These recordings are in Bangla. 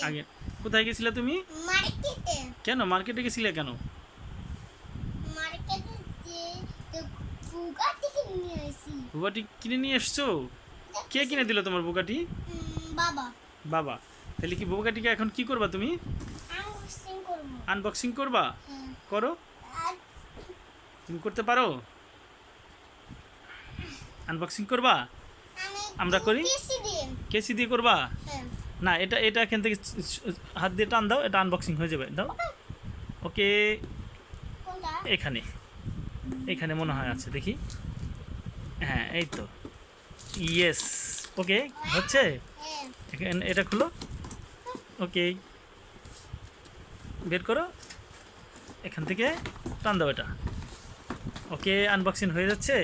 আগে কোথায় গেছিলে তুমি? মার্কেটে। কেন মার্কেটে গেছিলে কেন? মার্কেটে যে বুগাটি কিনে নিয়ে আসি। বুগাটি কিনে নিয়ে এসছো? কে কিনে দিল তোমার বুগাটি? বাবা। বাবা। তাহলে কি বুগাটিকে এখন কি করবা তুমি? আনবক্সিং করব। আনবক্সিং করবা? হ্যাঁ। করো। তুমি করতে পারো? আনবক্সিং করবা? আমরা করি। কেসি দিয়ে করবা? হ্যাঁ। না, এটা এটা এখান থেকে হাত দিয়ে টান দাও, এটা আনবক্সিং হয়ে যাবে। দাও। ওকে। কোনটা? এখানে এখানে মনে হয় আছে, দেখি। হ্যাঁ, এই তো। ইয়েস। ওকে, হচ্ছে। হ্যাঁ। এখানে এটা খুলো। ওকে, বের করো। এখান থেকে টান দাও এটা। ওকে, আনবক্সিং হয়ে যাচ্ছে।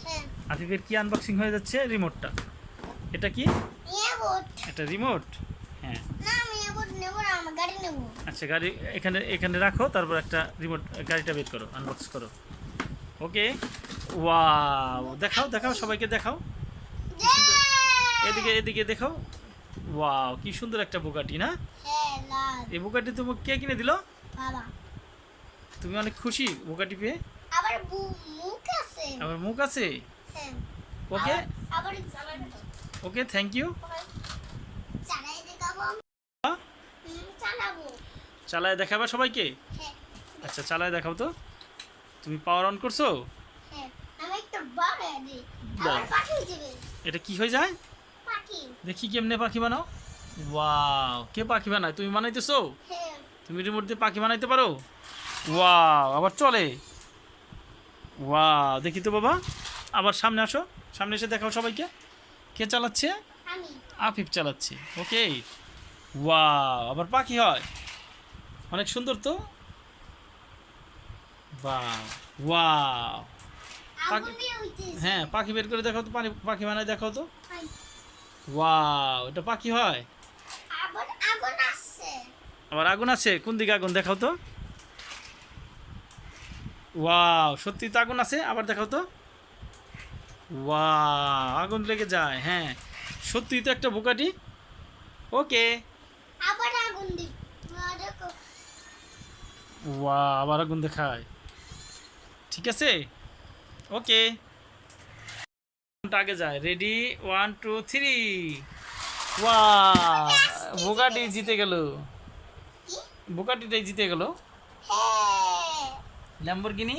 হ্যাঁ। আফিফের কি আনবক্সিং হয়ে যাচ্ছে? রিমোটটা। এটা কি? নেবট। এটা রিমোট। হ্যাঁ। না আমি নেবট নেব না, আমার গাড়ি নেব। আচ্ছা, গাড়ি এখানে এখানে রাখো, তারপর একটা রিমোট গাড়িটা বের করো, আনবক্স করো। ওকে। ওয়াও, দেখাও দেখাও, সবাইকে দেখাও। এদিকে এদিকে দেখাও। ওয়াও, কি সুন্দর একটা বুগাটি না? হ্যাঁ, লাল। এই বুগাটি তোমাকে কে কিনে দিল? বাবা। তুমি অনেক খুশি বুগাটি পেয়ে? আবার মুখ আছে। আবার মুখ আছে। হ্যাঁ। ওকে। আবার চালাবো। ওকে, থ্যাংক ইউ। চালাই দেখাবো। চালাবো। চালায় দেখাবা সবাইকে? হ্যাঁ। আচ্ছা, চালায় দেখাও তো। তুমি পাওয়ার অন করছো? হ্যাঁ, আমি একটা বাড়ি দিই। দাও। আবার পাখি হয়ে যাবে। এটা কি হয়ে যায়? পাখি। দেখি কেমনে পাখি বানাও। ওয়াও, কে পাখি বানায়? তুমি বানাইতেছো? হ্যাঁ। তুমি রিমোট দিয়ে পাখি বানাইতে পারো? ওয়াও, আবার চলে। ওয়াও, দেখি তো বাবা। আবার সামনে আসো, সামনে এসে দেখাও সবাইকে। কে চালাচ্ছে? আমি। আফিফ চালাচ্ছে। ওকে। ওয়াও, আবার পাখি হয়। অনেক সুন্দর তো। Wow wow. আগুন দিয়ে উঠেছে। হ্যাঁ, পাখি বের করে দেখাও তো, পাখি বানায় দেখাও তো। হাই। ওয়াও, এটা পাখি হয়। আবার আগুন আসছে। আবার আগুন আছে? কোন দিকে আগুন দেখাও তো। ওয়াও, সত্যি তো আগুন আছে, আবার দেখাও তো। ওয়াও, আগুন লেগে যায়। হ্যাঁ, সত্যি তো একটা বুকাটি। ওকে। আবার আগুন দি। দেখো। ওয়াও, আবার আগুন দেখায়। ঠিক আছে। ওকে। আগে যায়। রেডি, 1 2 3। ওয়াও, বুগাটি জিতে গেল। কি? বুগাটিটাই জিতে গেল। হ্যাঁ। ল্যাম্বরগিনি,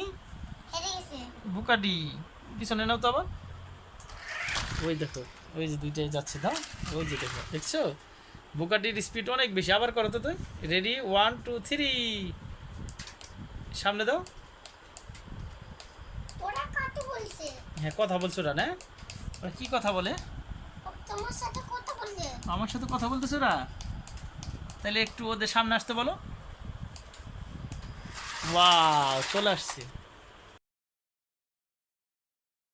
হেরে গেছে। বুগাটি। পিছনে নাও তো আবার। ওই দেখো, ওই যে দুইটাই যাচ্ছে, দাও। ওই যে দেখো, দেখছো? বুগাটির স্পিড অনেক বেশি। আবার করো তো তুই। রেডি, 1 2 3। সামনে দাও। ওরা কত বলছে? হ্যাঁ, কথা বলছো ওরা না? ওরা কি কথা বলে? তোমার সাথে কথা বলছে। আমার সাথে কথা বলতেছে ওরা? তাহলে একটু ওদের সামনে আসতে বলো। ওয়াও, চলে আসছে।